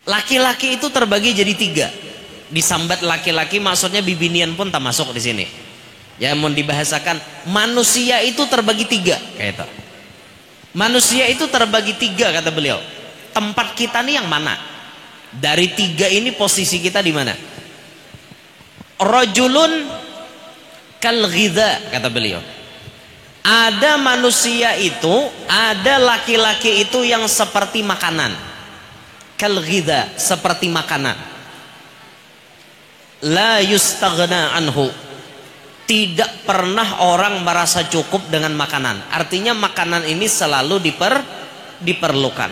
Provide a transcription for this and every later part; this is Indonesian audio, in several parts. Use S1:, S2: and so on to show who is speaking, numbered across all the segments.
S1: Laki-laki itu terbagi jadi 3. Disambat laki-laki maksudnya bibinian pun tak masuk di sini. Ya mau dibahasakan manusia itu terbagi 3 kayak itu. Manusia itu terbagi 3 kata beliau. Tempat kita nih yang mana? Dari 3 ini posisi kita di mana? Rajulun kal ghidha kata beliau. Ada manusia itu, ada laki-laki itu yang seperti makanan. Kal ghidha, seperti makanan. La yustaghna anhu. Tidak pernah orang merasa cukup dengan makanan. Artinya makanan ini selalu diperlukan.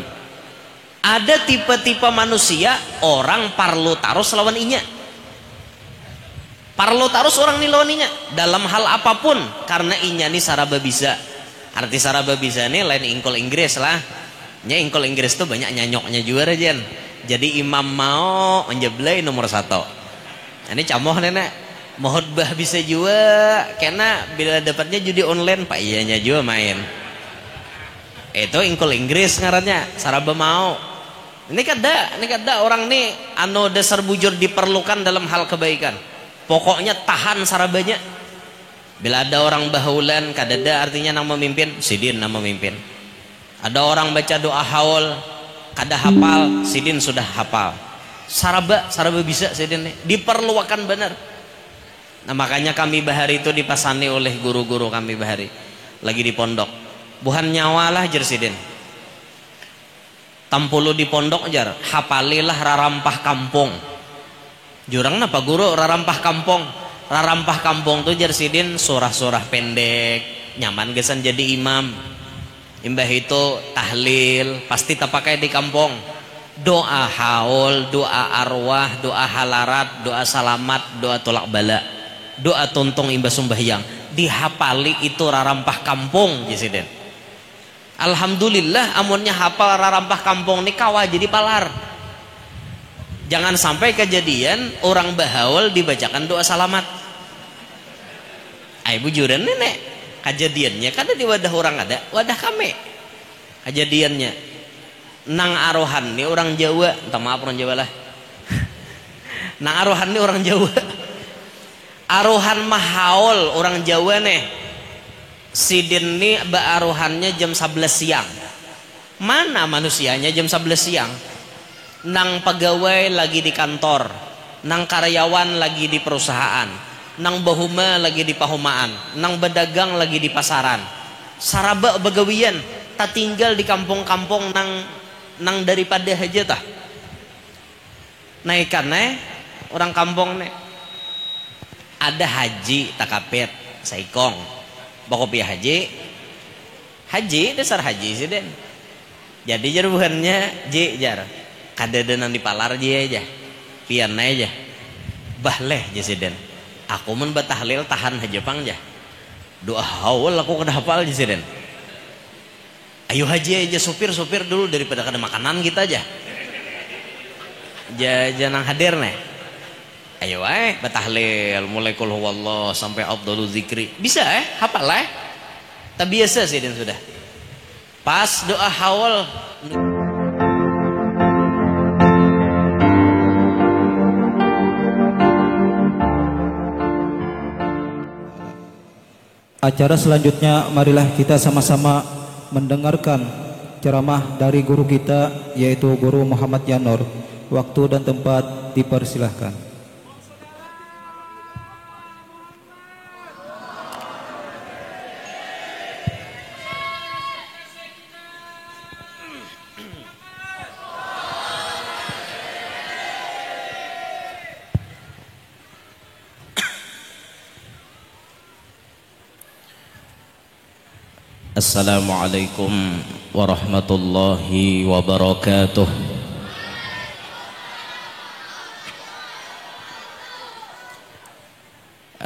S1: Ada tipe-tipe manusia orang parlo tarus lawan inya. Parlo tarus orang nih lawan inya dalam hal apapun, karena inya nih saraba bisa. Arti saraba bisa nih lain ingkol Inggris lah. Nya ingkol Inggris tuh banyak nyanyoknya juga Jen. Jadi imam mau menjeblay nomor 1. Ini camoh nenek. Mohotbah bisa juga, karena bila dapatnya judi online pak iyanya juga main. Itu ingkol Inggris ngarannya, saraba mau. Ini kada orang nih anu dasar bujur diperlukan dalam hal kebaikan. Pokoknya tahan sarabanya. Bila ada orang bahulan kadada artinya nang memimpin, sidin nang memimpin. Ada orang baca doa haul kada hafal, sidin sudah hafal. Saraba bisa sidin nih, diperlukan benar. Nah makanya kami bahari itu dipasani oleh guru-guru kami bahari lagi di pondok. Buhan nyawa lah jersidin. Tampulu di pondok jar, hafalilah rarampah kampung. Jurang napa guru rarampah kampung? Rarampah kampung tuh jersidin surah-surah pendek, nyaman gesan jadi imam. Imbah itu tahlil, pasti terpakai di kampung. Doa haul, doa arwah, doa halarat, doa salamat, doa tolak bala. Doa tontong imbas sembahyang dihafali itu rarampah kampung jesiden. Alhamdulillah amunnya hafal rarampah kampung nih kawa jadi palar. Jangan sampai kejadian orang bahaul dibacakan doa salamat. Ay bujuran nenek kejadiannya kada di wadah orang ada, wadah kami kejadiannya nang arohan nih orang Jawa, entah maaf orang Jawa lah. Nang arohan nih orang Jawa. Aruhan mahaul orang Jawa nih. Sidin nih baaruhannya jam 11 siang. Mana manusianya jam 11 siang? Nang pegawai lagi di kantor, nang karyawan lagi di perusahaan, nang bahuma lagi di pahumaan, nang pedagang lagi di pasaran. Saraba begawian, tak tinggal di kampung-kampung nang daripada aja tah. Naikan orang kampung nih. Ada haji takapet saikong bakopiah haji dasar haji sih den. Jadi jar bukannya jar kadadenan di palar aja pian aja bahleh sih den. Aku mun batahlil tahan haji pang jah doa haul aku kada hafal sih den. Ayo haji aja supir dulu daripada kada makanan kita aja jangan hadir nih. Ayo batahlil mulai kul huwallah sampai afdhalul zikri. Bisa hafal tak biasa sih dan sudah. Pas doa haul
S2: acara selanjutnya marilah kita sama-sama mendengarkan ceramah dari guru kita yaitu Guru Muhammad Yanur. Waktu dan tempat dipersilahkan.
S1: Assalamualaikum warahmatullahi wabarakatuh.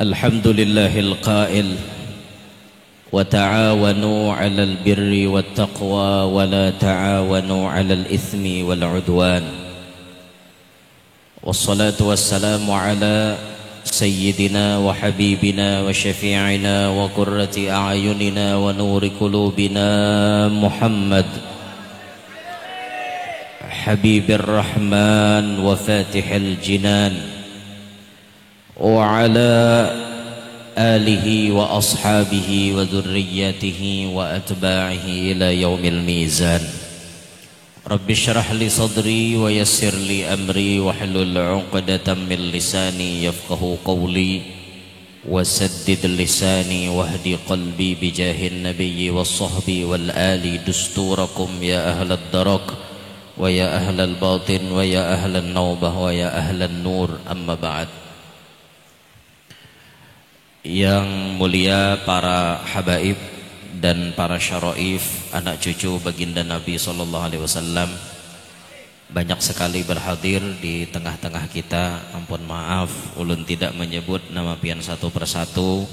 S1: Alhamdulillahil qail wa ta'awanu 'alal birri wat taqwa wa la ta'awanu 'alal itsmi wal 'udwan. Wassalatu wassalamu ala سيدنا وحبيبنا وشفيعنا وقرة أعيننا ونور قلوبنا محمد
S3: حبيب الرحمن وفاتح الجنان وعلى آله وأصحابه وذريته وأتباعه إلى يوم الميزان. رب اشرح لي صدري ويسر لي أمري واحلل عقدة من لساني يفقه قولي وسدد لساني واهدي قلبي بجاه النبي والصحب والآل دستوركم يا أهل الدرك ويا أهل الباطن ويا أهل النوبة ويا أهل النور. أما بعد. Yang mulia para habaib dan para syaraif, anak cucu baginda Nabi SAW, banyak sekali berhadir di tengah-tengah kita. Ampun maaf ulun tidak menyebut nama pian satu persatu,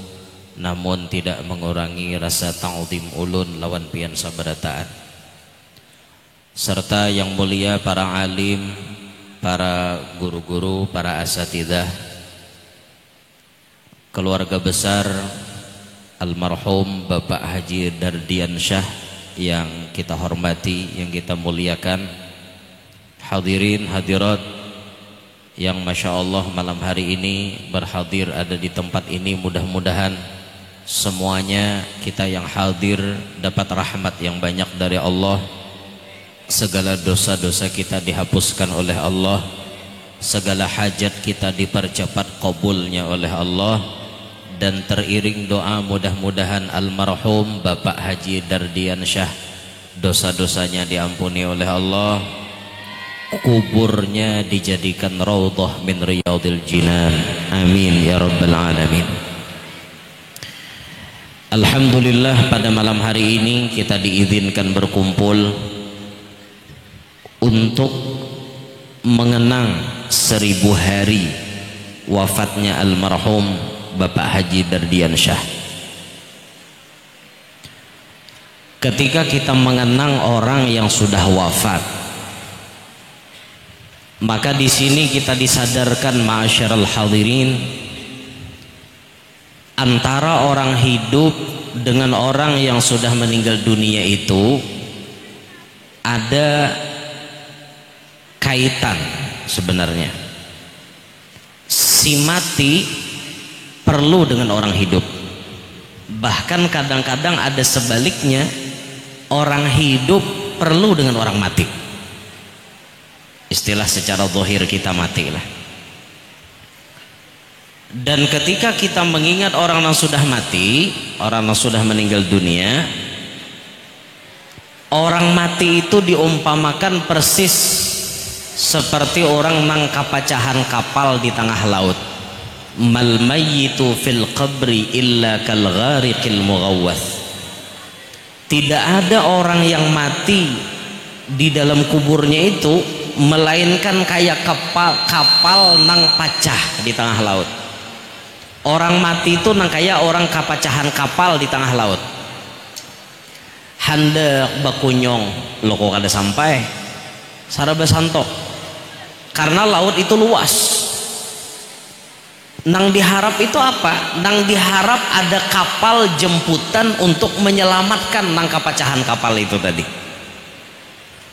S3: namun tidak mengurangi rasa ta'zim ulun lawan pian sabarataan. Serta yang mulia para alim, para guru-guru, para asatidzah, keluarga besar almarhum Bapak Haji Dardian Syah yang kita hormati, yang kita muliakan. Hadirin hadirat yang Masya Allah malam hari ini berhadir ada di tempat ini, mudah-mudahan semuanya kita yang hadir dapat rahmat yang banyak dari Allah, segala dosa-dosa kita dihapuskan oleh Allah, segala hajat kita dipercepat qabulnya oleh Allah, dan teriring doa mudah-mudahan almarhum Bapak Haji Dardian Syah dosa-dosanya diampuni oleh Allah, kuburnya dijadikan raudhah min riyadil jinan. Amin ya rabbal alamin. Alhamdulillah, pada malam hari ini kita diizinkan berkumpul untuk mengenang 1000 hari wafatnya almarhum Bapak Haji Dardian Syah. Ketika kita mengenang orang yang sudah wafat, maka di sini kita disadarkan ma'asyiral hadirin, antara orang hidup dengan orang yang sudah meninggal dunia itu ada kaitan sebenarnya. Si mati perlu dengan orang hidup, bahkan kadang-kadang ada sebaliknya, orang hidup perlu dengan orang mati. Istilah secara zahir kita matilah. Dan ketika kita mengingat orang yang sudah mati, orang yang sudah meninggal dunia, orang mati itu diumpamakan persis seperti orang nang kapacahan kapal di tengah laut. Mal mayyitu fil qabri illa kal ghariqil mughawwath. Tidak ada orang yang mati di dalam kuburnya itu melainkan kayak kapal nang pacah di tengah laut. Orang mati itu nang kayak orang kapacahan kapal di tengah laut. Hendak bakunyong lo kok kada sampai saraba santok, karena laut itu luas. Nang diharap itu apa? Nang diharap ada kapal jemputan untuk menyelamatkan nang kapacahan kapal itu tadi.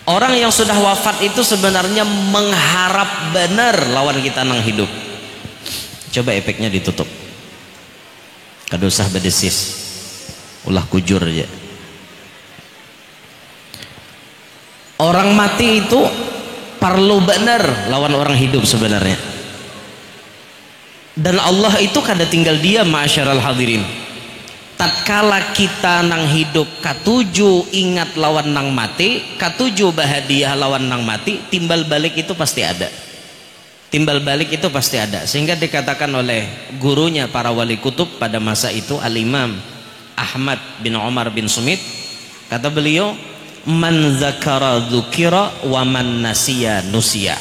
S3: Orang yang sudah wafat itu sebenarnya mengharap benar lawan kita nang hidup. Coba efeknya ditutup. Kada usah bedesis, ulah kujur aja. Orang mati itu perlu benar lawan orang hidup sebenarnya. Dan Allah itu kada tinggal diam ma'asyiral hadirin. Tatkala kita nang hidup katuju ingat lawan nang mati, katuju bahagia lawan nang mati, timbal balik itu pasti ada. Timbal balik itu pasti ada. Sehingga dikatakan oleh gurunya para wali kutub pada masa itu, Al-Imam Ahmad bin Umar bin Sumit, kata beliau, man zakara dzukira wa man nasiya nusiya.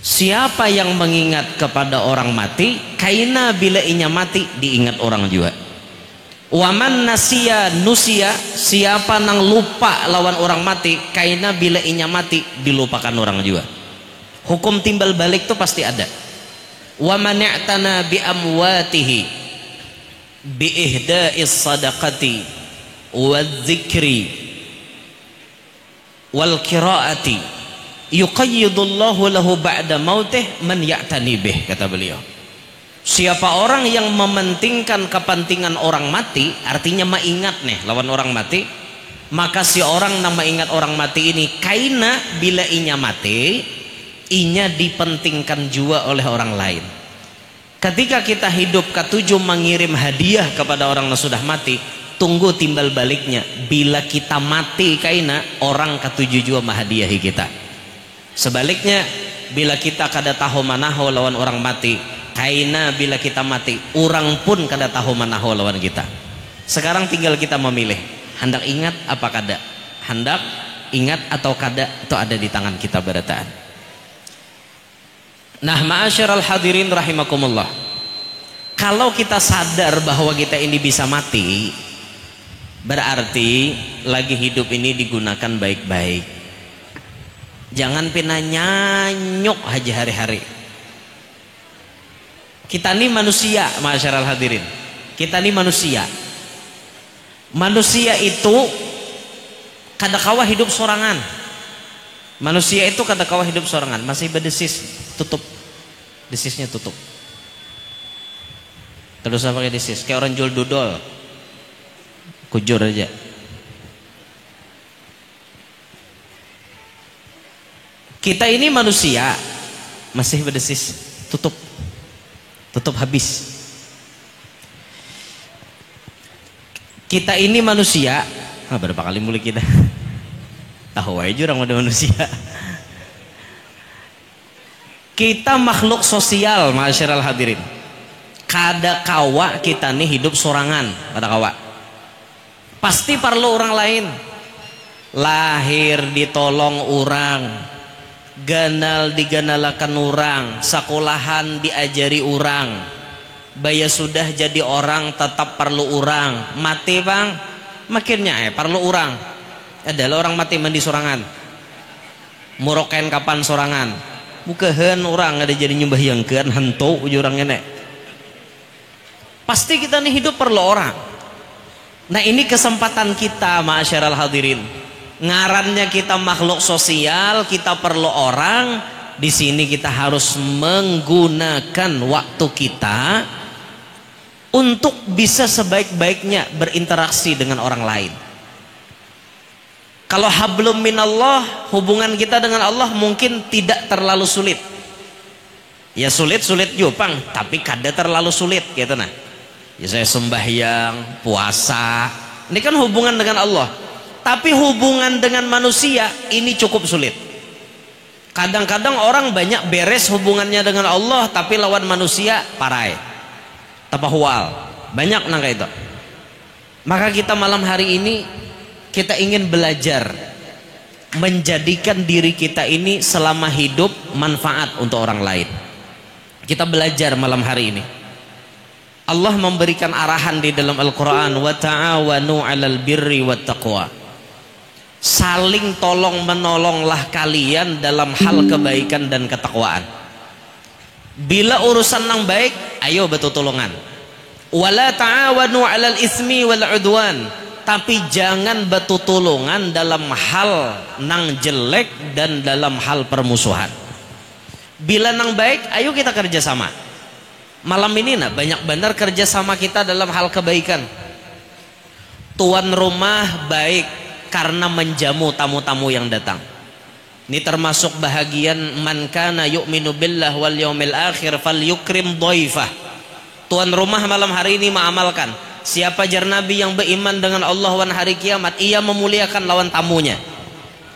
S3: Siapa yang mengingat kepada orang mati, kaina bila inya mati diingat orang juga. Waman nasiya nusia, siapa nang lupa lawan orang mati, kaina bila inya mati dilupakan orang juga. Hukum timbal balik itu pasti ada. Waman i'tana bi amwatihi bi ihda'is sadaqati wal dzikri wal qiraati yuqayyidullahu lahu ba'da mautih man ya'tani bih, kata beliau. Siapa orang yang mementingkan kepentingan orang mati, artinya mengingat nih lawan orang mati, maka si orang nama ingat orang mati ini kaina bila inya mati, inya dipentingkan juga oleh orang lain. Ketika kita hidup ketujuh mengirim hadiah kepada orang yang sudah mati, tunggu timbal baliknya. Bila kita mati kaina, orang ketujuh juga menghadiahi kita. Sebaliknya, bila kita kada tahu manaho lawan orang mati, kaina bila kita mati, orang pun kada tahu manaho lawan kita. Sekarang tinggal kita memilih, hendak ingat apa kada, hendak ingat atau kada, itu ada di tangan kita berataan. Nah, ma'asyiral hadirin rahimakumullah, kalau kita sadar bahwa kita ini bisa mati, berarti lagi hidup ini digunakan baik-baik. Jangan pernah nyanyuk aja hari-hari. Kita ini manusia, ma'asyiral hadirin. Kita ini manusia. Manusia itu kada kawa hidup sorangan. Manusia itu kada kawa hidup sorangan. Masih berdesis, tutup. Desisnya tutup. Terus apa pakai desis? Kayak orang jual dodol. Kujur aja. Kita ini manusia masih berdesis, tutup. Tutup habis. Kita ini manusia, berapa kali mulai kita? Tahu aja orang udah manusia. Kita makhluk sosial, ma'asyiral hadirin. Kada kawa kita nih hidup sorangan, kada kawa. Pasti perlu orang lain. Lahir ditolong orang, ganal diganalakan orang, sekolahan diajari orang, baya sudah jadi orang tetap perlu orang. Mati bang, makinnya perlu orang. Adalah orang mati mandi sorangan, murokain kapan sorangan, bukahan orang ada jadi nyembah yang kean hantu ujurang nenek. Pasti kita nih hidup perlu orang. Nah, ini kesempatan kita, ma'asyiral hadirin. Ngarannya kita makhluk sosial, kita perlu orang. Di sini kita harus menggunakan waktu kita untuk bisa sebaik-baiknya berinteraksi dengan orang lain. Kalau hablum minallah, hubungan kita dengan Allah mungkin tidak terlalu sulit. Ya sulit-sulit jupang, tapi kada terlalu sulit gitu nah. Ya saya sembahyang, puasa, ini kan hubungan dengan Allah. Tapi hubungan dengan manusia ini cukup sulit. Kadang-kadang orang banyak beres hubungannya dengan Allah, tapi lawan manusia parai, tapahual, banyak nangka itu. Maka kita malam hari ini kita ingin belajar menjadikan diri kita ini selama hidup manfaat untuk orang lain. Kita belajar malam hari ini. Allah memberikan arahan di dalam Al-Quran, wa ta'awanu 'alal birri wat taqwa. Saling tolong menolonglah kalian dalam hal kebaikan dan ketakwaan. Bila urusan yang baik, ayo betul tolongan. Wala ta'awanu 'alal ismi wal 'udwan. Tapi jangan betul tolongan dalam hal nang jelek dan dalam hal permusuhan. Bila nang baik, ayo kita kerjasama. Malam ini nah banyak benar kerjasama kita dalam hal kebaikan. Tuan rumah baik karena menjamu tamu-tamu yang datang. Ini termasuk bahagian man kana yu'minu billah wal yaumil akhir falyukrim dhaifah. Tuan rumah malam hari ini mengamalkan, siapa jar nabi yang beriman dengan Allah wan hari kiamat, ia memuliakan lawan tamunya.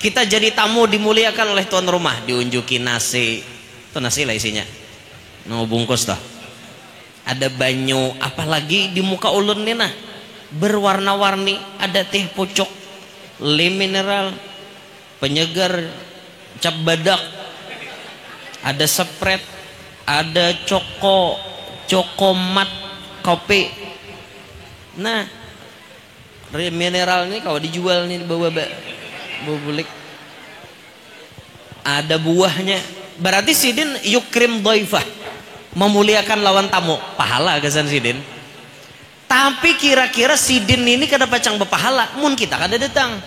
S3: Kita jadi tamu dimuliakan oleh tuan rumah, diunjuki nasi. Itu nasi lah isinya. No bungkus toh. Ada banyu, apalagi di muka ulun nih nah berwarna-warni, ada teh pucuk, le mineral, penyegar, cap badak, ada sepret, ada cokomat, kopi. Nah, mineral ini kalau dijual nih bawa bulik, ada buahnya. Berarti sidin yukrim dhaifah, memuliakan lawan tamu, pahala kesan sidin. Tapi kira-kira sidin ini kada pacang berpahala mun kita kada datang.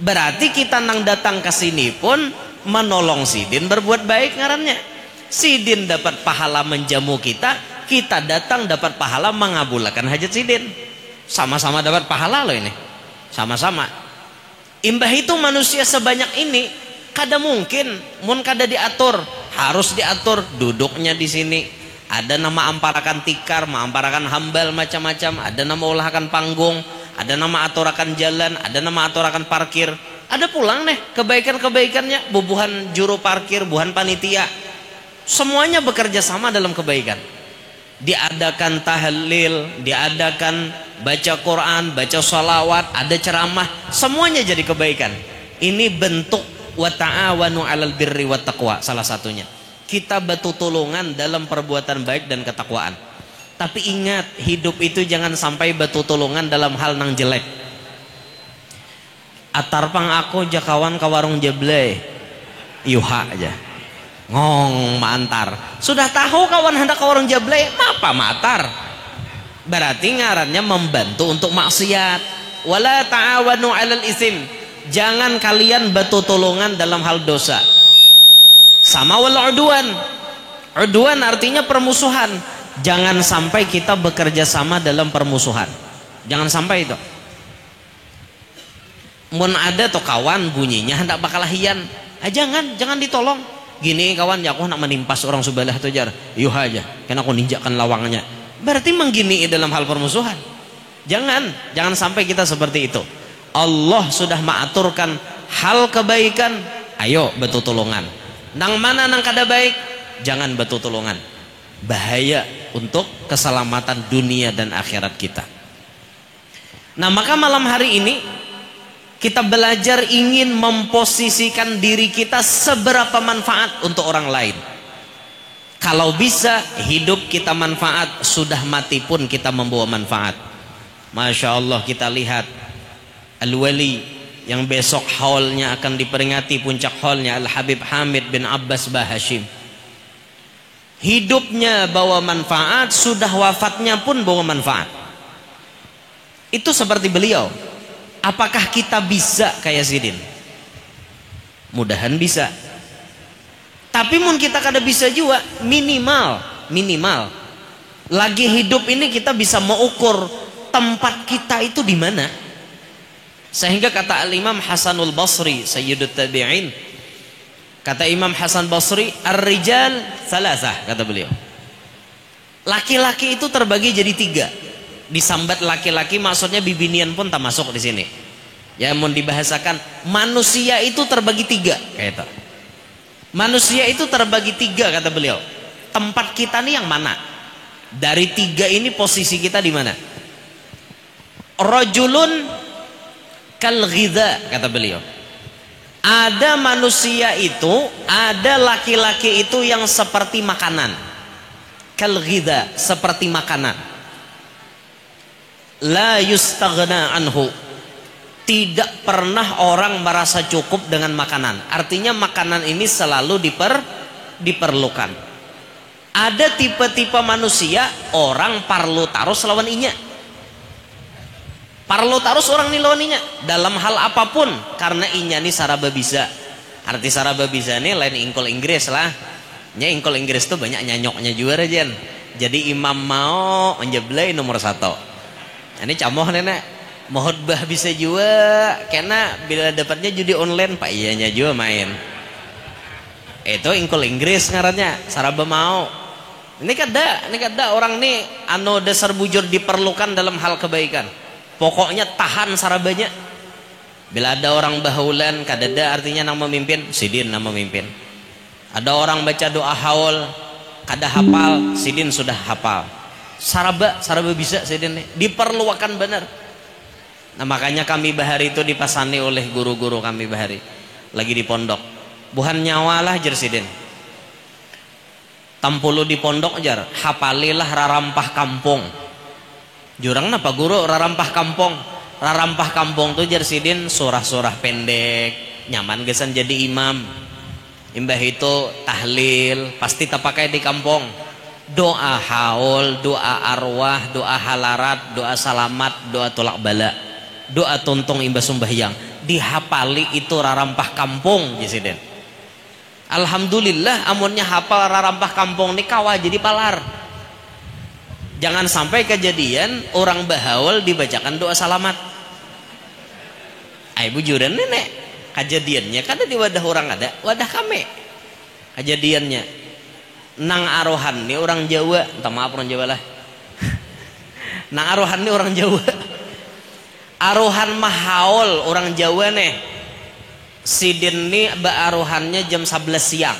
S3: Berarti kita nang datang ke sini pun
S1: menolong sidin berbuat baik ngarannya. Sidin dapat pahala menjamu kita, kita datang dapat pahala mengabulkan hajat sidin. Sama-sama dapat pahala loh ini, sama-sama. Imbah itu manusia sebanyak ini kada mungkin mun kada diatur, harus diatur duduknya di sini. Ada nama amparakan tikar, amparakan hambal macam-macam, ada nama olahakan panggung, ada nama aturakan jalan, ada nama aturakan parkir. Ada pulang nih kebaikan-kebaikannya, bubuhan juru parkir, bubuhan panitia. Semuanya bekerja sama dalam kebaikan. Diadakan tahlil, diadakan baca Quran, baca sholawat, ada ceramah, semuanya jadi kebaikan. Ini bentuk wa ta'awanu 'alal birri wat taqwa salah satunya. Kita batu tolongan dalam perbuatan baik dan ketakwaan. Tapi ingat, hidup itu jangan sampai batu tolongan dalam hal nang jelek. Atarpang aku jakawan ke warung jeble, yuha aja ngong mantar. Sudah tahu kawan hendak ke warung jeble, apa matar? Berarti ngarannya membantu untuk maksiat. Wala ta'awanu 'alal isim. Jangan kalian batu tolongan dalam hal dosa. Sama wal udwan. Udwan artinya permusuhan. Jangan sampai kita bekerja sama dalam permusuhan. Jangan sampai itu. Mun ada tuh kawan bunyinya hendak bakal hian, jangan ditolong. Gini kawan, ya aku nak menimpas orang sebelah tuh jar, yuh aja, kan aku ninjakan lawangnya. Berarti menggini dalam hal permusuhan. Jangan sampai kita seperti itu. Allah sudah mengaturkan hal kebaikan, ayo betul tolongan. Nang mana nang kada baik, jangan betul tolongan. Bahaya untuk keselamatan dunia dan akhirat kita. Nah maka malam hari ini kita belajar ingin memposisikan diri kita seberapa manfaat untuk orang lain. Kalau bisa hidup kita manfaat, sudah mati pun kita membawa manfaat. Masya Allah, kita lihat Al-Wali yang besok haulnya akan diperingati, puncak haulnya Al-Habib Hamid bin Abbas Bahashim. Hidupnya bawa manfaat, sudah wafatnya pun bawa manfaat. Itu seperti beliau. Apakah kita bisa kayak Sidin? Mudahan bisa. Tapi mun kita kada bisa juga, minimal. Lagi hidup ini kita bisa mengukur tempat kita itu di mana. Sehingga kata Al-Imam Hasanul Basri, Sayyidut Tabi'in, kata Imam Hasan Basri, ar-rijal salasah, kata beliau. Laki-laki itu terbagi jadi 3. Disambat laki-laki maksudnya bibinian pun tak masuk di sini. Ya mau dibahasakan manusia itu terbagi 3 kayak itu. Manusia itu terbagi 3 kata beliau. Tempat kita nih yang mana? Dari 3 ini posisi kita di mana? Rajulun kal ghidha kata beliau. Ada manusia itu, ada laki-laki itu yang seperti makanan. Kal ghidha, seperti makanan. La yustaghna anhu, tidak pernah orang merasa cukup dengan makanan. Artinya makanan ini selalu diperlukan. Ada tipe-tipe manusia orang parlo tarus lawan inya. Parlo tarus orang nih lawan inya dalam hal apapun, karena inya nih saraba bisa. Arti saraba bisa nih lain ingkol Inggris lah. Nya ingkol Inggris tuh banyak nyanyoknya juga Jen. Jadi imam mau menjeblay nomor 1. Ini camoh nenek, mohotbah bisa juga, karena bila dapatnya judi online pak iyanya juga main. Itu ingkol Inggris ngarannya, saraba mau. Ini kada orang nih anu dasar bujur diperlukan dalam hal kebaikan. Pokoknya tahan sarabanya. Bila ada orang bahulan, kadada artinya nang memimpin, Sidin nang memimpin. Ada orang baca doa haul, kada hafal, Sidin sudah hafal. Saraba bisa Sidin nih, diperlukan benar. Nah makanya kami bahari itu dipasani oleh guru-guru kami bahari lagi di pondok. Buhan nyawa lah jar Sidin. Tampulu di pondok jar, hafalilah rarampah kampung. Jurang napa guru rarampah kampung? Rarampah kampung tuh jar Sidin surah-surah pendek, nyaman gesan jadi imam. Imbah itu tahlil, pasti terpakai di kampung. Doa haul, doa arwah, doa halarat, doa salamat, doa tolak bala, doa tuntung imbas sembahyang dihafali itu rarampah kampung Jesiden. Alhamdulillah amunnya hafal rarampah kampung nih kawa jadi palar. Jangan sampai kejadian orang bahaul dibacakan doa salamat. Ay bujuran nenek. Kejadiannya kan di wadah orang ada, wadah kami. Kejadiannya nang arohan nih orang Jawa, minta maaf orang Jawa lah. Nang arohan nih orang Jawa. Arohan mahaul orang Jawa nih. Sidin nih baarohannya jam 11 siang.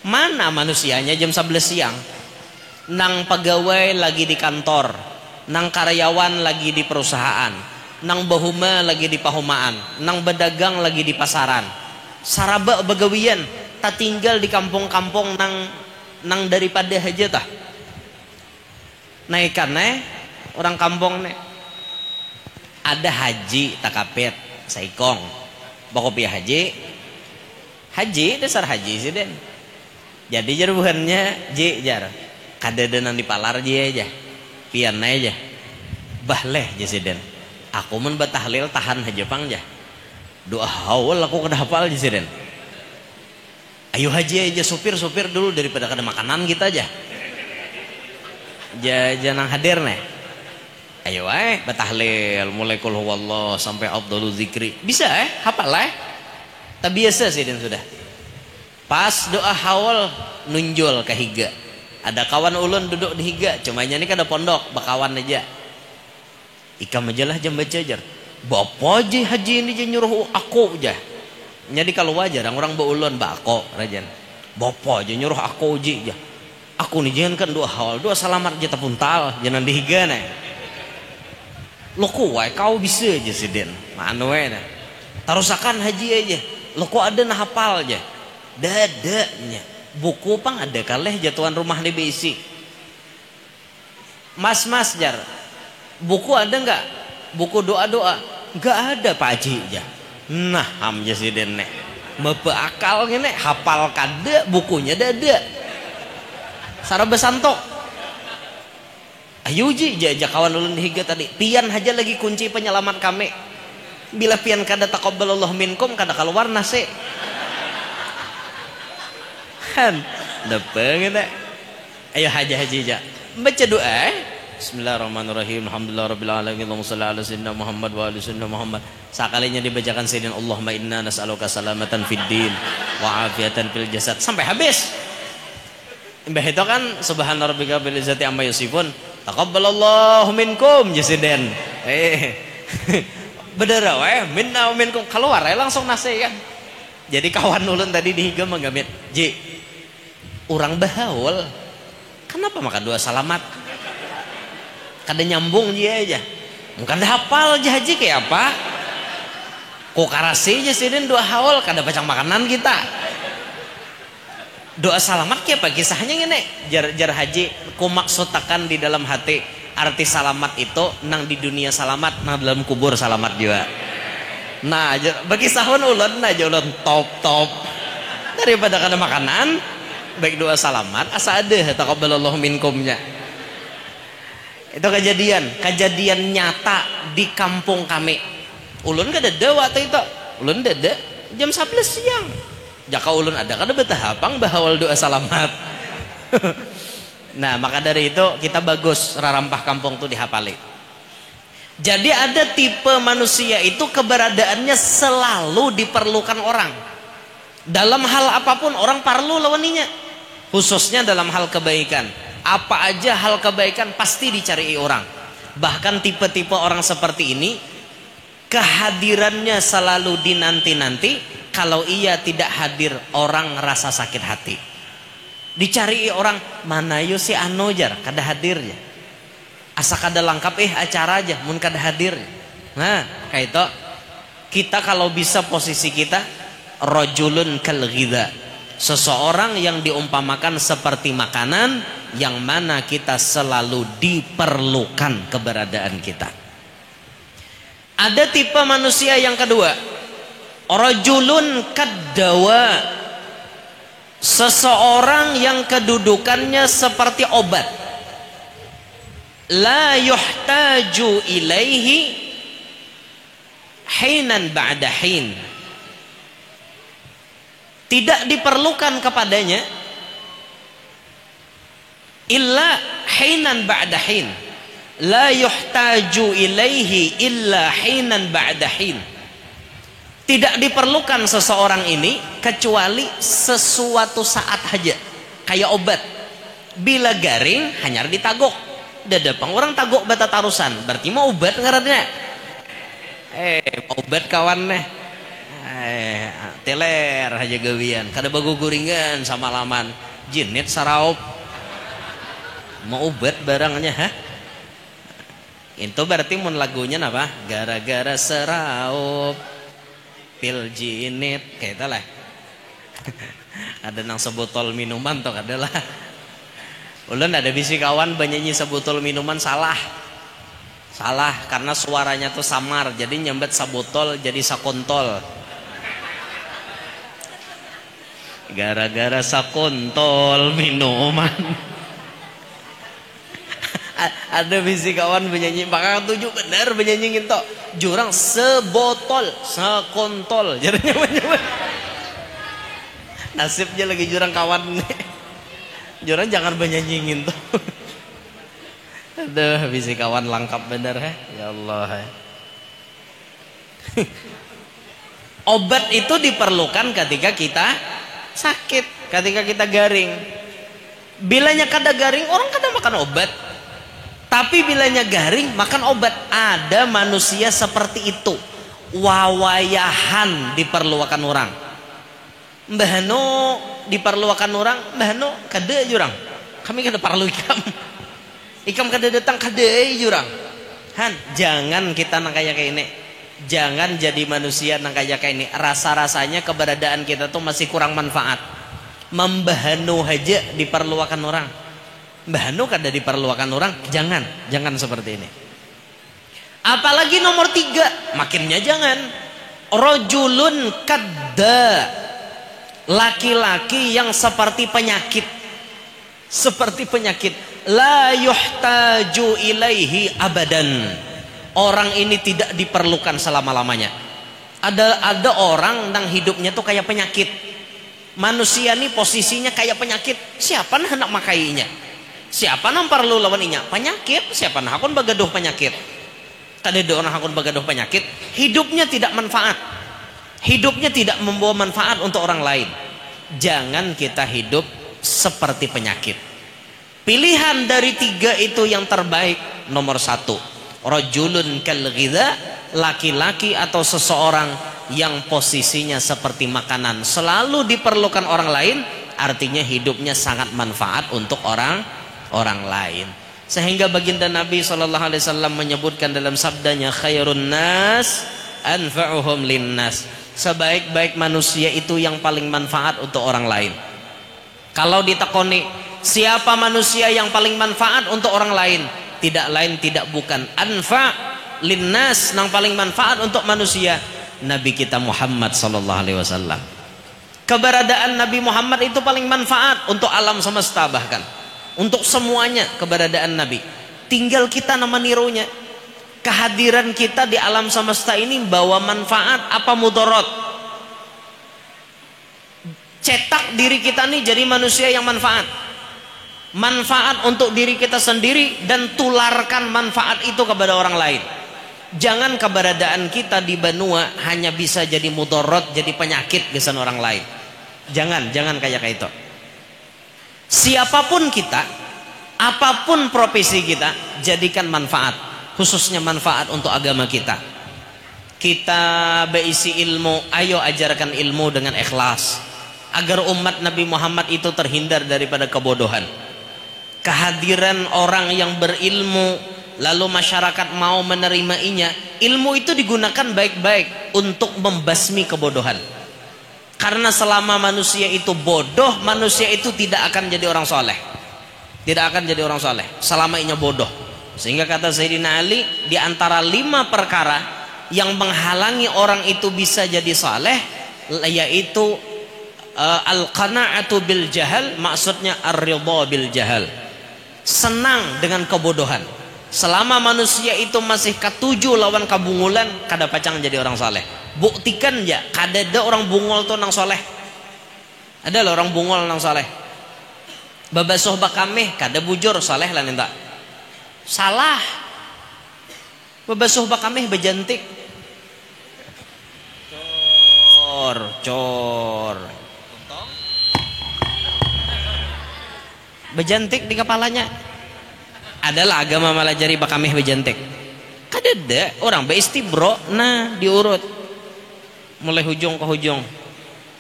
S1: Mana manusianya jam 11 siang? Nang pegawai lagi di kantor, nang karyawan lagi di perusahaan, nang bahuma lagi di pahumaan, nang pedagang lagi di pasaran. Saraba begawian, tak tinggal di kampung-kampung nang daripada aja tah. Naikan orang kampung nih. Ada haji takapet saikong. Bakopiah haji. Haji dasar haji sih den. Jadi jaruhannya ji jar. Kadedenan di palar ji aja. Pian aja. Bahleh jasiden. Aku mun batahlil tahan haja pang jah. Doa haul aku kada hafal jasiden. Ayo haji aja supir dulu daripada kada makanan kita aja. Jangan hadir nih. Ayo batahlil mulai kul huwallah sampai afdhalul zikri. Bisa hafal tak biasa sih dan sudah. Pas doa haul nunjul ke higa. Ada kawan ulun duduk di higa, cumanya ini kan ada pondok, bakawan aja. Ikam aja lah jam baca ajar. Bapak aja haji ini aja nyuruh aku aja. Jadi kalau wajar orang beulun bako rajan. Bapak aja nyuruh aku aja. Aku nih jangan kan doa haul, doa salamat aja tapuntal, jangan di higa nih. Lo kuai kau bisa aja sih den. Manu nih. Tarusakan haji aja. Lo kok ada nah hafal aja. Dadanya. Buku pang ada kaleh jatuhan rumah di besi. Mas jar. Buku ada nggak? Buku doa nggak ada Pak Haji aja. Nah hamja si dene. Bapak akal gini hafal kada bukunya dada. Sara besantok. Ayo ji jajak kawan ulun higa tadi. Pian aja lagi kunci penyelamat kami. Bila pian kada taqabbalallahu minkum kada keluar nase. Kan dapeng eta. Ayo haji aja. Baca doa. Bismillahirrahmanirrahim. Alhamdulillahirabbil alamin. Allahumma shalli ala sayyidina Muhammad wa ali sayyidina Muhammad. Sakalinya dibacakan sayyidina Allahumma inna nas'aluka salamatan fid din wa afiatan fil jasad sampai habis. Mbah itu kan subhana rabbika bil izzati amma yasifun. Taqabbalallahu minkum jasiden. Bedara minna wa minkum keluar langsung nase kan. Jadi kawan ulun tadi dihiga manggamit. Ji, orang bahaul. Kenapa makan doa salamat? Kada nyambung dia aja. Bukan hafal aja haji kayak apa? Kok karasi aja sih doa haul kada bacang makanan kita. Doa salamat kayak apa kisahnya gini? Jar haji ku maksudkan di dalam hati arti salamat itu nang di dunia salamat, nang dalam kubur salamat juga. Nah, bagi sahun ulun aja ulun top daripada kada makanan, baik doa salamat asa ada taqabbalallahu minkumnya. Itu kejadian nyata di kampung kami. Ulun kada ada waktu itu. Ulun ada jam 11 siang. Jaka ulun ada kada betah hapang bahawal doa salamat. Nah, maka dari itu kita bagus rarampah kampung tuh dihafali. Jadi ada tipe manusia itu keberadaannya selalu diperlukan orang. Dalam hal apapun orang perlu lawaninya. Khususnya dalam hal kebaikan. Apa aja hal kebaikan pasti dicari orang. Bahkan tipe-tipe orang seperti ini kehadirannya selalu dinanti-nanti. Kalau ia tidak hadir orang rasa sakit hati. Dicari orang mana yo si anojar kada hadirnya. Asa kada lengkap acara aja mun kada hadir. Nah, kayak itu kita kalau bisa posisi kita rajulun kal ghidha. Seseorang yang diumpamakan seperti makanan yang mana kita selalu diperlukan keberadaan kita. Ada tipe manusia yang kedua. Rajulun kaddawa. Seseorang yang kedudukannya seperti obat. La yuhtaju ilaihi hinan ba'da hin. tidak diperlukan kepadanya illa hinan ba'da hin, la yuhtaju ilaihi illa hinan ba'da hin. Tidak diperlukan seseorang ini kecuali sesuatu saat saja, kayak obat. Bila garing hanya ditagok, dadapang orang tagok bata tarusan, berarti mau obat ngarannya. Obat kawan nih. Teler aja gawian, kada bagu guringan sama laman jinit saraup. Mau obat barangnya, hah? Itu berarti mun lagunya apa? Gara-gara seraup pil jinit kayak lah. Ada nang sebotol minuman toh adalah. Ulun ada bisi kawan banyanyi sebotol minuman salah karena suaranya tuh samar, jadi nyambet sabotol jadi sakontol. Gara-gara sakontol minuman. Ada bisi kawan penyanyi bakal tujuh bener penyanyi gitu jurang sebotol sakontol jadinya menyebut nasibnya lagi jurang kawan jurang jangan penyanyi gitu. Aduh bisi kawan lengkap bener ya Allah. Obat itu diperlukan ketika kita sakit, ketika kita garing. Bilanya kada garing orang kada makan obat. Tapi bilanya garing makan obat. Ada manusia seperti itu. Wawayahan diperlukan orang. Mbah no diperlukan orang, Mbah no kada jurang. Kami kada perlu ikam. Ikam kada datang kada jurang. Han, jangan kita nang kayak ini. Jangan jadi manusia nang kayak ini. Rasa-rasanya keberadaan kita tuh masih kurang manfaat. Membahanu aja diperlukan orang. Bahanu kada diperlukan orang, jangan seperti ini. Apalagi nomor 3, makinnya jangan. Rojulun kadda, laki-laki yang seperti penyakit, la yuhtaju ilaihi abadan. Orang ini tidak diperlukan selama-lamanya. Ada orang yang hidupnya tuh kayak penyakit. Manusia nih posisinya kayak penyakit. Siapa nah hendak makainya? Siapa nang perlu lawan inya? Penyakit. Siapa nah hakun bagaduh penyakit? Kada ada orang hakun bagaduh penyakit. Hidupnya tidak manfaat. Hidupnya tidak membawa manfaat untuk orang lain. Jangan kita hidup seperti penyakit. Pilihan dari 3 itu yang terbaik. Nomor 1, rajulun kal ghidha, laki-laki atau seseorang yang posisinya seperti makanan, selalu diperlukan orang lain, artinya hidupnya sangat manfaat untuk orang lain. Sehingga baginda Nabi SAW menyebutkan dalam sabdanya, khairun nas anfa'uhum linnas. Sebaik-baik manusia itu yang paling manfaat untuk orang lain. Kalau ditakoni siapa manusia yang paling manfaat untuk orang lain, tidak lain tidak bukan anfa' linnas, yang paling manfaat untuk manusia, Nabi kita Muhammad SAW. Keberadaan Nabi Muhammad itu paling manfaat untuk alam semesta, bahkan untuk semuanya keberadaan Nabi. Tinggal kita nama nirunya. Kehadiran kita di alam semesta ini bawa manfaat apa mudarat? Cetak diri kita nih jadi manusia yang manfaat. Manfaat untuk diri kita sendiri dan tularkan manfaat itu kepada orang lain. Jangan keberadaan kita di benua hanya bisa jadi mudarat, jadi penyakit kesan orang lain. Jangan kayak itu. Siapapun kita, apapun profesi kita, jadikan manfaat, khususnya manfaat untuk agama kita. Kita berisi ilmu, ayo ajarkan ilmu dengan ikhlas, agar umat Nabi Muhammad itu terhindar daripada kebodohan. Kehadiran orang yang berilmu, lalu masyarakat mau menerimainya, ilmu itu digunakan baik-baik untuk membasmi kebodohan. Karena selama manusia itu bodoh, manusia itu tidak akan jadi orang soleh. Tidak akan jadi orang soleh selama inya bodoh. Sehingga kata Sayyidina Ali, di antara 5 perkara yang menghalangi orang itu bisa jadi soleh, yaitu al-qana'atu bil jahal, maksudnya ar-ridha bil jahal, senang dengan kebodohan. Selama manusia itu masih ketujuh lawan kabungulan, kada pacang jadi orang soleh. Buktikan ya, kada ada orang bungul tuh nang soleh. Ada lah orang bungol nang saleh. Babasuh bakameh kada bujur saleh lah ninta. Salah. Babasuh bakameh bejantik. Cor. Bejantik di kepalanya. Adalah agama malah jari bakameh bejantik. Kadada orang beistibro, nah diurut. Mulai hujung ke hujung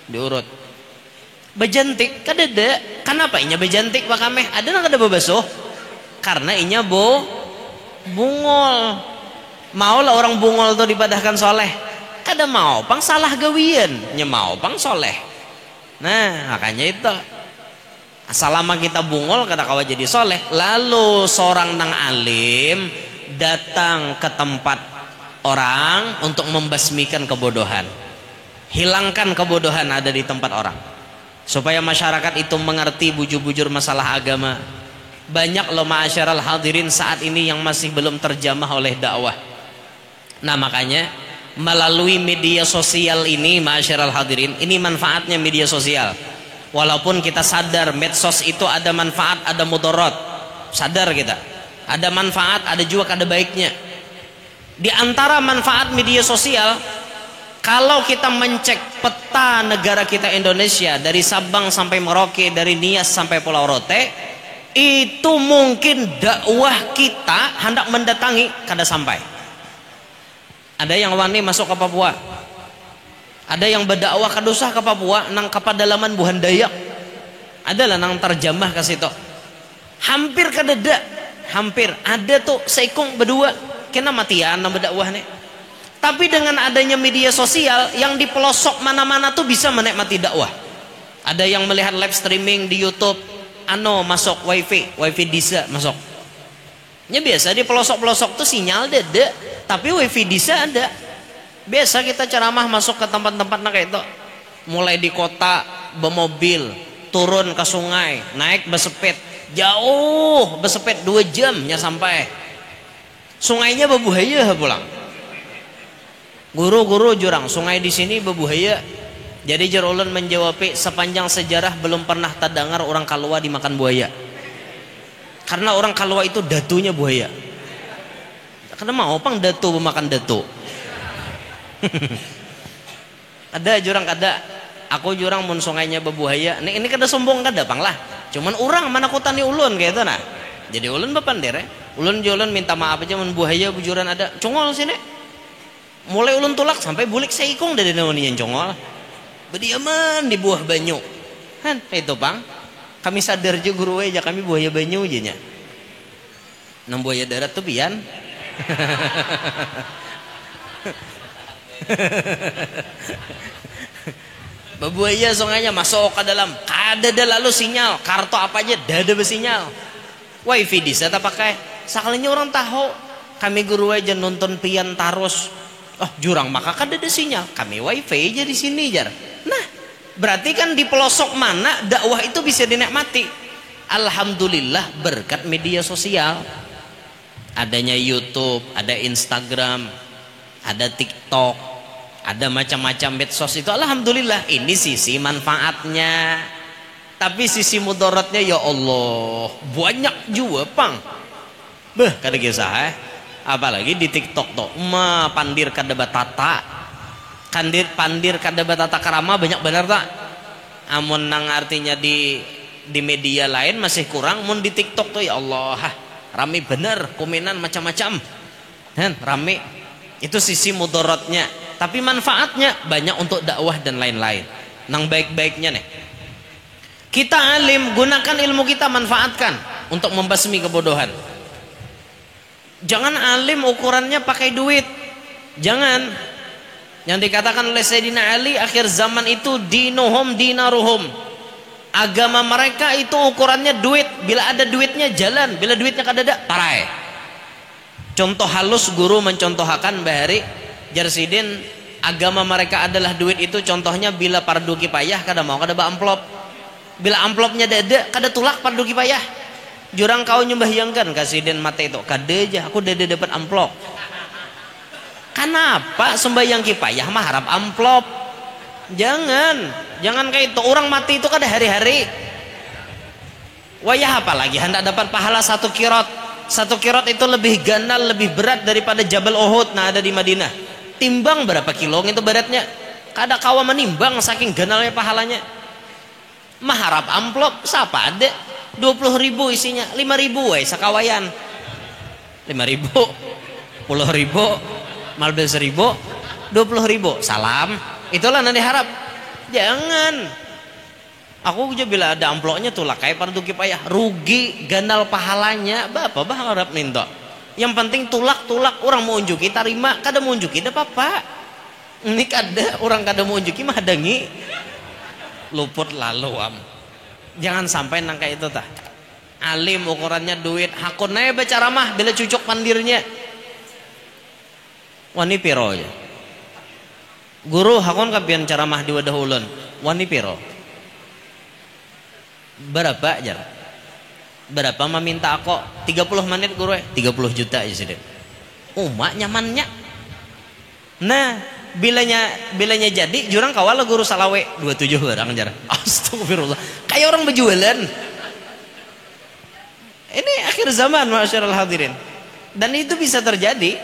S1: diurut. Bejantik kadada. Kenapa inya bejantik bakameh? Ada nang kada babasuh? Karena inya bungol. Mau lah orang bungol tuh dipadahkan soleh. Kada mau pang salah gawian, nya mau pang soleh. Nah, makanya itu. Selama kita bungol kada kawa jadi soleh. Lalu seorang nang alim datang ke tempat orang untuk membasmikan kebodohan. Hilangkan kebodohan ada di tempat orang. Supaya masyarakat itu mengerti bujur-bujur masalah agama. Banyak loh ma'asyiral hadirin saat ini yang masih belum terjamah oleh dakwah. Nah makanya melalui media sosial ini ma'asyiral hadirin, ini manfaatnya media sosial. Walaupun kita sadar medsos itu ada manfaat, ada mudarat. Sadar kita. Ada manfaat, ada juga kada baiknya. Di antara manfaat media sosial, kalau kita mencek peta negara kita Indonesia dari Sabang sampai Merauke, dari Nias sampai Pulau Rote, itu mungkin dakwah kita hendak mendatangi kada sampai. Ada yang wani masuk ke Papua. Ada yang berdakwah kadusah ke Papua nang kepadalaman Buhan Dayak. Adalah nang terjamah ke situ. Hampir kadada. Hampir ada tuh seikung berdua kena matian nang berdakwah nih. Tapi dengan adanya media sosial yang di pelosok mana-mana tuh bisa menikmati dakwah. Ada yang melihat live streaming di YouTube, masuk wifi disa masuk. Nya biasa di pelosok-pelosok tuh sinyal ada, tapi wifi disa ada. Biasa kita ceramah masuk ke tempat-tempat kayak itu. Mulai di kota bermobil, turun ke sungai, naik bersepet, jauh bersepet 2 jamnya sampai. Sungainya bebuhaya pulang. Guru-guru jurang, sungai di sini bebuhaya. Jadi Jarulun menjawab, sepanjang sejarah belum pernah terdengar orang Kalwa dimakan buaya. Karena orang Kalwa itu datunya buaya. Karena mau pang datu memakan datu. Ada jurang kada. Aku jurang mun sungainya bebuhaya. Ini kada sombong kada pang lah. Cuman orang mana kutani ulun kayak itu nah. Jadi ulun bepander ya. Ulun minta maaf aja mun buhaya bujuran ada. Congol sini. Mulai ulun tulak sampai bulik seikung dari namanya congol. Berdiaman di buah banyu. Kan itu pang. Kami sadar juga guru aja kami buaya banyu aja nya. Nang buaya darat tuh pian. Bebuaya sungainya masuk ke dalam. Kada lalu sinyal. Kartu apa aja dada bersinyal. Wifi bisa tak pakai. Sekalinya orang tahu. Kami guru aja nonton pian tarus. Oh jurang maka kada ada sinyal. Kami wifi aja di sini jar. Nah berarti kan di pelosok mana dakwah itu bisa dinikmati. Alhamdulillah berkat media sosial. Adanya YouTube, ada Instagram, ada TikTok, ada macam-macam medsos itu. Alhamdulillah ini sisi manfaatnya. Tapi sisi mudaratnya ya Allah banyak juga pang. Beh kada kisah apalagi di TikTok tuh pandir kada batata. Pandir kada batata karama banyak benar tak? Amun nang artinya di media lain masih kurang, mun di TikTok tuh ya Allah rame bener komenan macam-macam. Kan rame. Itu sisi mudaratnya. Tapi manfaatnya banyak untuk dakwah dan lain-lain. Nang baik-baiknya nih. Kita alim, gunakan ilmu kita manfaatkan untuk membasmi kebodohan. Jangan alim ukurannya pakai duit. Jangan. Yang dikatakan oleh Sayyidina Ali akhir zaman itu dinuhum dinaruhum. Agama mereka itu ukurannya duit. Bila ada duitnya jalan, bila duitnya kada ada tarai. Contoh halus guru mencontohkan bahari Jarsidin agama mereka adalah duit itu contohnya bila pardu kifayah kada mau kada ba amplop. Bila amplopnya ada kada tulak pardu kifayah. Jurang kau nyembahyangkan kasidin mate itu kada aja aku dada dapat amplop. Kenapa sembahyang kifayah mah harap amplop? Jangan. Jangan kayak itu, orang mati itu kada hari-hari. Wayah apa lagi hendak dapat pahala 1 kirot. 1 kirot itu lebih ganal, lebih berat daripada Jabal Uhud nah ada di Madinah. Timbang berapa kilo itu beratnya? Kada kawa menimbang saking ganalnya pahalanya. Maharap amplop siapa ada 20.000 isinya, 5.000 weh sakawayan. 5.000, 10.000, malbel 1.000, 20.000. Salam. Itulah nanti harap. Jangan. Aku aja bila ada amplopnya tuh lah kayak fardu kifayah, rugi ganal pahalanya. Bapak bah harap minta. Yang penting tulak orang mau unjuki tarima, kada mau unjuki dah apa. Ini kada orang kada mau unjuki mah hadangi. Luput lalu am. Jangan sampai nang kayak itu tah. Alim ukurannya duit, hakun aja baca ramah bila cucuk pandirnya. Wani piro aja. Guru hakun kapian ceramah di wadah ulun. Wani piro. Berapa aja? Berapa meminta aku? 30 menit guru 30 juta aja sih. Umak nyamannya. Nah, bilanya jadi jurang kawal guru salawe 27 barang jar. Astagfirullah. Kayak orang berjualan. Ini akhir zaman masyarul hadirin. Dan itu bisa terjadi.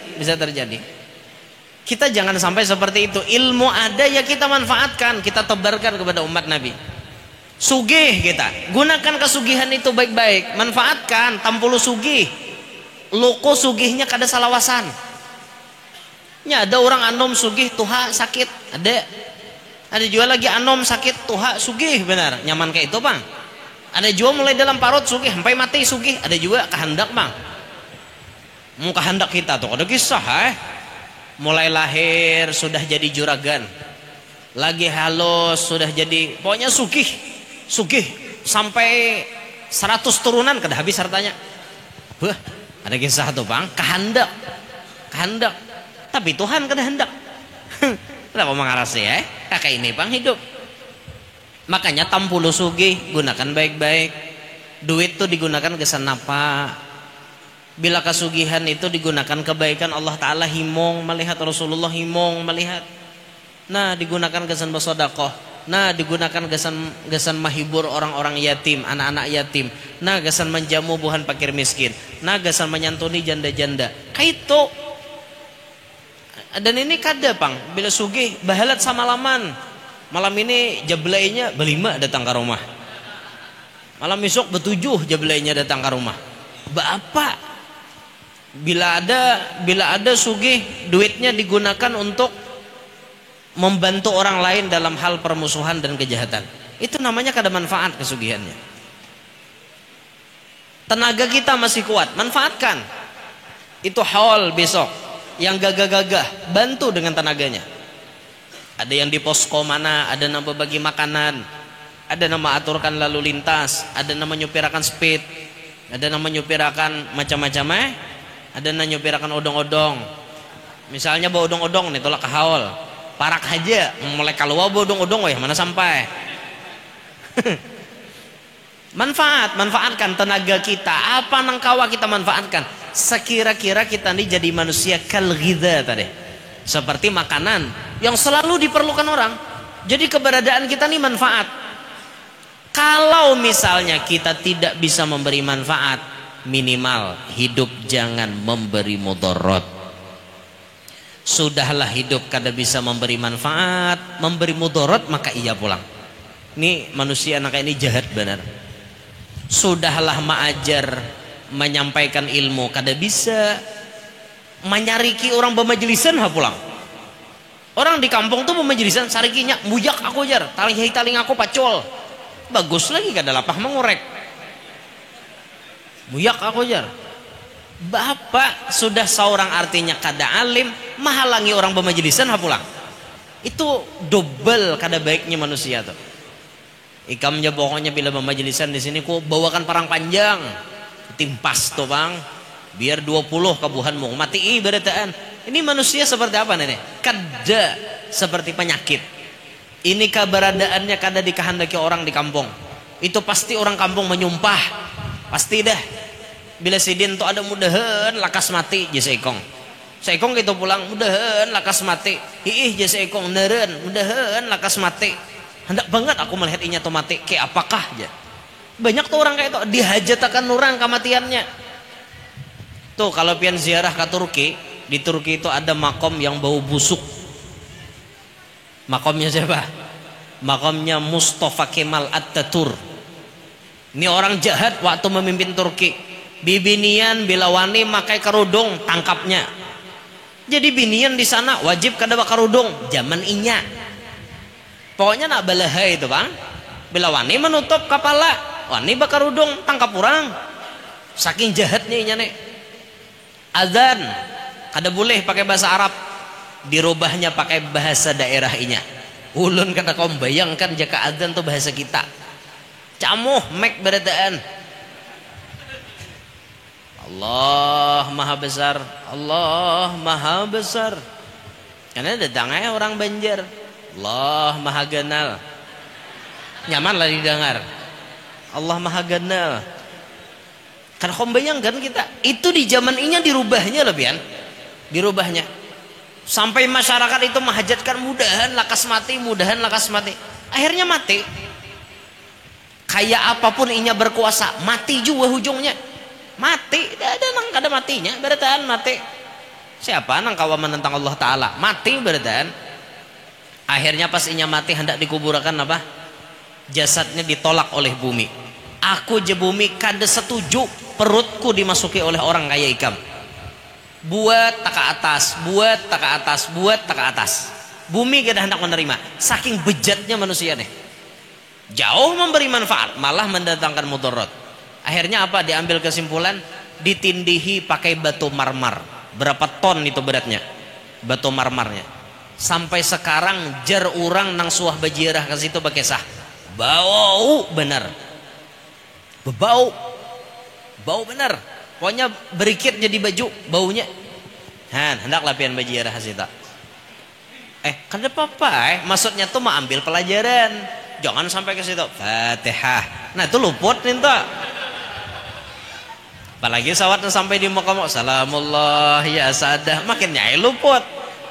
S1: Kita jangan sampai seperti itu. Ilmu ada ya kita manfaatkan, kita tebarkan kepada umat Nabi. Sugih kita, gunakan kesugihan itu baik-baik, manfaatkan. Tampulu sugih, loko sugihnya kada salawasan. Ya ada orang anom sugih tuha sakit, ada juga lagi anom sakit tuha sugih benar, nyaman kayak itu bang. Ada juga mulai dalam parut sugih sampai mati sugih, ada juga kehendak bang. Mau kehendak kita tuh ada kisah mulai lahir sudah jadi juragan, lagi halus sudah jadi pokoknya sugih sampai 100 turunan kada habis hartanya. Wah, ada kisah tuh bang, kehendak. Tapi Tuhan kada hendak. Kenapa mengarasi kakak ini bang hidup. Makanya tampulu sugih gunakan baik-baik. Duit tuh digunakan kesan apa? Bila kesugihan itu digunakan kebaikan, Allah Ta'ala himong melihat, Rasulullah himong melihat. Nah digunakan kesan bersedekah. Nah digunakan gesan mahibur orang-orang yatim, anak-anak yatim. Nah gesan menjamu buhan fakir miskin. Nah gesan menyantuni janda-janda. Kaito. Dan ini kada pang, bila sugih bahalat sama laman. Malam ini jablainya berlima datang ke rumah. Malam besok bertujuh jablainya datang ke rumah. Bapak, bila ada sugih duitnya digunakan untuk membantu orang lain dalam hal permusuhan dan kejahatan. Itu namanya kada manfaat kesugihannya. Tenaga kita masih kuat, manfaatkan. Itu haul besok. Yang gagah-gagah, bantu dengan tenaganya. Ada yang di posko mana, ada nama bagi makanan, ada nama aturkan lalu lintas, ada nama nyupirakan speed, ada nama nyupirakan macam-macam ada nama nyupirakan odong-odong. Misalnya bawa odong-odong nih tolak ke haul. Parak aja mulai kalau bodong-odong mana sampai. Manfaatkan tenaga kita. Apa nang kawa kita manfaatkan? Sekira-kira kita nih jadi manusia kal ghidha tadi. Seperti makanan yang selalu diperlukan orang. Jadi keberadaan kita nih manfaat. Kalau misalnya kita tidak bisa memberi manfaat, minimal hidup jangan memberi mudarat. Sudahlah hidup kada bisa memberi manfaat, memberi mudarat, maka ia pulang. Ini manusia anak ini jahat benar. Sudahlah mengajar, menyampaikan ilmu kada bisa, menyariki orang bermajelisan pulang. Orang di kampung tuh bermajelisan sarikinya bujak aku jar, taling aku pacul. Bagus lagi kada lapah mengorek. Bujak aku jar. Bapak sudah seorang artinya kada alim, menghalangi orang bermajelisan pulang. Itu double kada baiknya manusia tuh. Ikamnya pokoknya bila bermajelisan di sini ku bawakan parang panjang. Timpas tuh bang. Biar 20 kabuhanmu mati berataan. Ini manusia seperti apa nenek? Kada seperti penyakit. Ini keberadaannya kada dikehendaki orang di kampung. Itu pasti orang kampung menyumpah. Pasti dah. Bila sidin tuh ada mudahan lakas mati je seekong. Seekong gitu pulang mudahan lakas mati. Ih je seekong neren mudahan lakas mati. hendak banget aku melihat inya tuh mati kayak apakah aja. Banyak tuh orang kayak itu dihajatakan orang kematiannya. Tuh kalau pian ziarah ke Turki, di Turki itu ada makom yang bau busuk. Makomnya siapa? Makomnya Mustafa Kemal Atatürk. Ini orang jahat waktu memimpin Turki. Bibinian bila wani makai kerudung tangkapnya. Jadi binian di sana wajib kada kerudung zaman inya. Pokoknya nak balahai itu bang. Bila wani menutup kepala, wani kerudung tangkap orang. Saking jahatnya inya nih. Azan kada boleh pakai bahasa Arab, dirubahnya pakai bahasa daerah inya. Ulun kada kau bayangkan jika azan tuh bahasa kita. Camuh mek berataan. Allah maha besar, Allah maha besar. Karena datangnya orang Banjar. Allah maha ganal. Nyaman lah didengar. Allah maha ganal. Karena kau bayangkan kita itu di zaman ini dirubahnya lebihan, dirubahnya sampai masyarakat itu menghajatkan mudahan lakas mati, mudahan lakas mati. Akhirnya mati. Kayak apapun inya berkuasa, mati juga ujungnya. Mati, ada nang kada matinya, berarti mati. Siapa nang kawan menentang Allah Taala? Mati berarti. Akhirnya pas inya mati hendak dikuburkan apa? Jasadnya ditolak oleh bumi. Aku je bumi kada setuju perutku dimasuki oleh orang kaya ikam. Buat tak ke atas, buat tak ke atas, buat tak ke atas. Bumi kada hendak menerima. Saking bejatnya manusia nih. Jauh memberi manfaat, malah mendatangkan mudarat. Akhirnya apa? Diambil kesimpulan, ditindihi pakai batu marmar. Berapa ton itu beratnya? Batu marmarnya. Sampai sekarang jar urang nang suah bajirah ke situ pakai sah. Bau benar. Bau. Bau benar. Pokoknya berikit jadi baju baunya. Hendaklah pian bajirah ke situ. Kan ada apa-apa maksudnya tuh mau ambil pelajaran. Jangan sampai ke situ. Fatihah. Nah, itu luput nih tuh. Apalagi sawatnya sampai di makam salamullah ya sadah makin nyai luput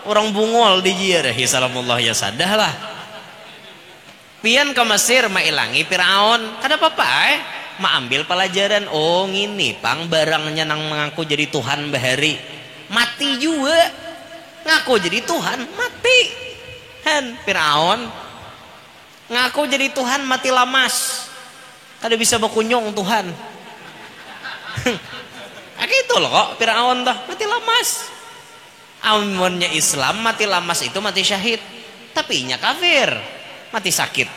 S1: orang bungol di jiarahi salamullah ya sadah lah. Pian ke Mesir mailangi Firaun kada apa-apa ma ambil pelajaran. Oh ngini pang barangnya nang mengaku jadi Tuhan bahari mati juga ngaku jadi Tuhan mati. Firaun ngaku jadi Tuhan mati lamas kada bisa berkunjung Tuhan. Gitu loh kok Firaun dah mati lamas. Amunnya Islam mati lamas itu mati syahid, tapi nya kafir mati sakit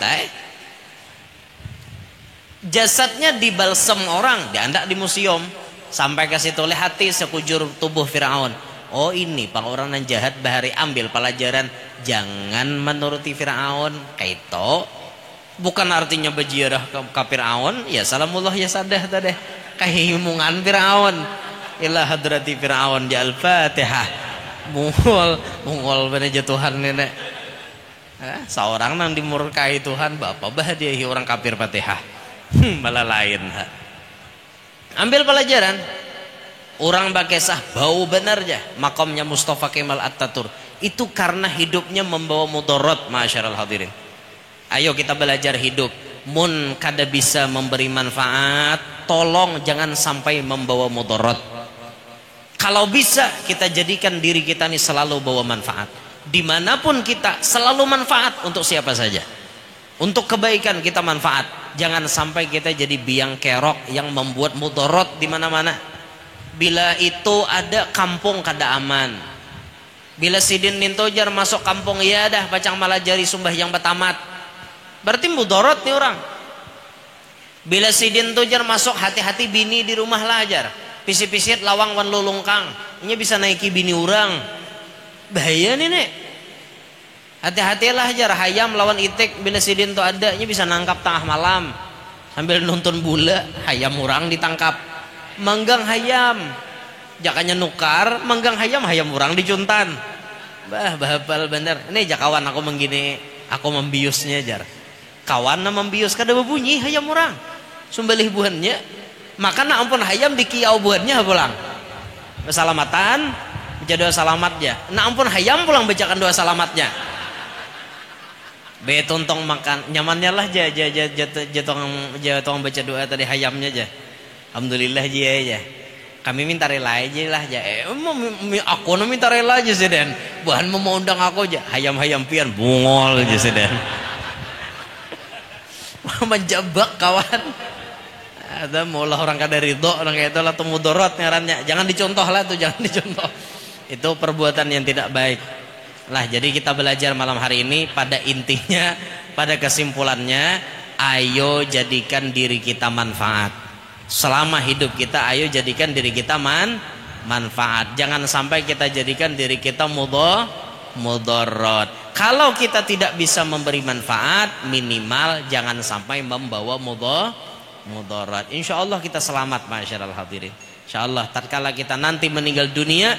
S1: jasadnya dibalsem orang diandak di museum sampai ke situ lihati sekujur tubuh Firaun. Oh ini pang orang yang jahat bahari ambil pelajaran jangan menuruti Firaun kayak itu. Bukan artinya berjiarah ke Firaun ya salamullah ya sadah tadi kahimungan Firaun ila hadrati Firaun di Al-Fatihah. Mungol bener Tuhan nenek. Seorang nang dimurkai Tuhan bapak bahadiahi orang kafir Fatihah. Malah lain. Ambil pelajaran. Orang bakesah bau benar ya makamnya Mustafa Kemal Atatürk. Itu karena hidupnya membawa mudarat masyarul hadirin. Ayo kita belajar hidup. Mun kada bisa memberi manfaat, tolong jangan sampai membawa mudarat. Kalau bisa kita jadikan diri kita ini selalu bawa manfaat. Dimanapun kita selalu manfaat untuk siapa saja. Untuk kebaikan kita manfaat. Jangan sampai kita jadi biang kerok yang membuat mudarat di mana-mana. Bila itu ada kampung kada aman. Bila sidin nintojar masuk kampung ya dah pacang malah jari sumbah yang betamat. Berarti mudarat nih orang. Bila sidin tojar masuk hati-hati bini di rumah lah ajar. Pisit-pisit lawang wan lulungkang. Ini bisa naiki bini orang. Bahaya nih nek. Hati-hatilah ajar hayam lawan itik bila sidin tuh ada. Ini bisa nangkap tengah malam. Sambil nonton bola hayam orang ditangkap. Manggang hayam. Jakanya nukar manggang hayam orang dicuntan. Bahapal bener. Ini jakawan aku menggini. Aku membiusnya jar. Kawan na membius kada berbunyi hayam orang. Sumbalih buhannya. Maka nak ampun hayam dikiau buatnya pulang. Keselamatan baca doa selamatnya. Nak ampun hayam pulang bacakan doa selamatnya. be tontong makan nyamannya lah jatong baca doa tadi hayamnya aja. Alhamdulillah aja. Kami minta rela aja lah aja. Aku minta rela aja sih den. Bahan mau undang aku aja. Hayam pian bungol aja sih den. Menjebak kawan. Ada maulah orang kada ridho orang kayak itu lah mudorot ngarannya. Jangan dicontoh lah tuh, jangan dicontoh. Itu perbuatan yang tidak baik. Lah jadi kita belajar malam hari ini pada intinya, pada kesimpulannya, ayo jadikan diri kita manfaat. Selama hidup kita ayo jadikan diri kita manfaat. Jangan sampai kita jadikan diri kita mudorot. Kalau kita tidak bisa memberi manfaat, minimal jangan sampai membawa mudorot. Insya Allah kita selamat masyarul hadirin. Insya Allah tatkala kita nanti meninggal dunia,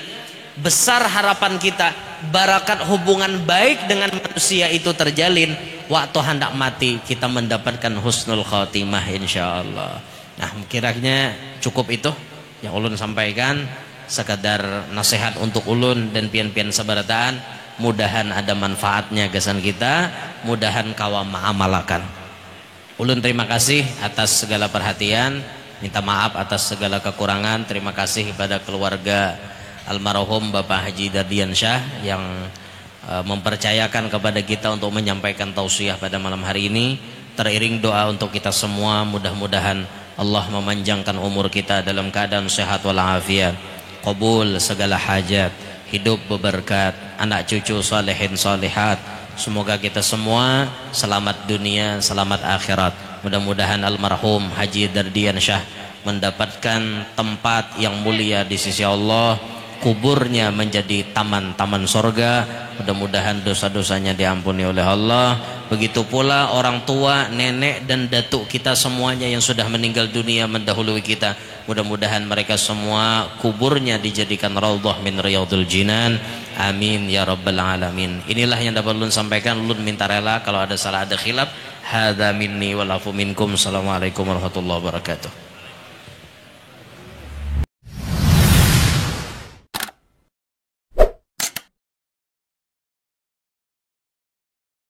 S1: besar harapan kita barakat hubungan baik dengan manusia itu terjalin. Waktu hendak mati kita mendapatkan husnul khatimah insya Allah. Nah kiranya cukup itu yang ulun sampaikan, sekadar nasihat untuk ulun dan pian-pian sabarataan. Mudahan ada manfaatnya gasan kita, mudahan kawa ma'amalakan. Ulun terima kasih atas segala perhatian, minta maaf atas segala kekurangan. Terima kasih kepada keluarga almarhum Bapak Haji Dardiansyah yang mempercayakan kepada kita untuk menyampaikan tausiah pada malam hari ini. Teriring doa untuk kita semua, mudah-mudahan Allah memanjangkan umur kita dalam keadaan sehat walafiat, qabul segala hajat, hidup berberkat, anak cucu salihin salihat. Semoga kita semua selamat dunia, selamat akhirat. Mudah-mudahan almarhum Haji Dardiansyah mendapatkan tempat yang mulia di sisi Allah, kuburnya menjadi taman-taman sorga. Mudah-mudahan dosa-dosanya diampuni oleh Allah. Begitu pula orang tua, nenek dan datuk kita semuanya yang sudah meninggal dunia mendahului kita. Mudah-mudahan mereka semua kuburnya dijadikan raudhah min riyadul jinan. Amin ya rabbal alamin. Inilah yang dapat ulun sampaikan. Ulun minta rela kalau ada salah ada khilaf. Hadza minni wal afu minkum. Assalamualaikum warahmatullahi wabarakatuh.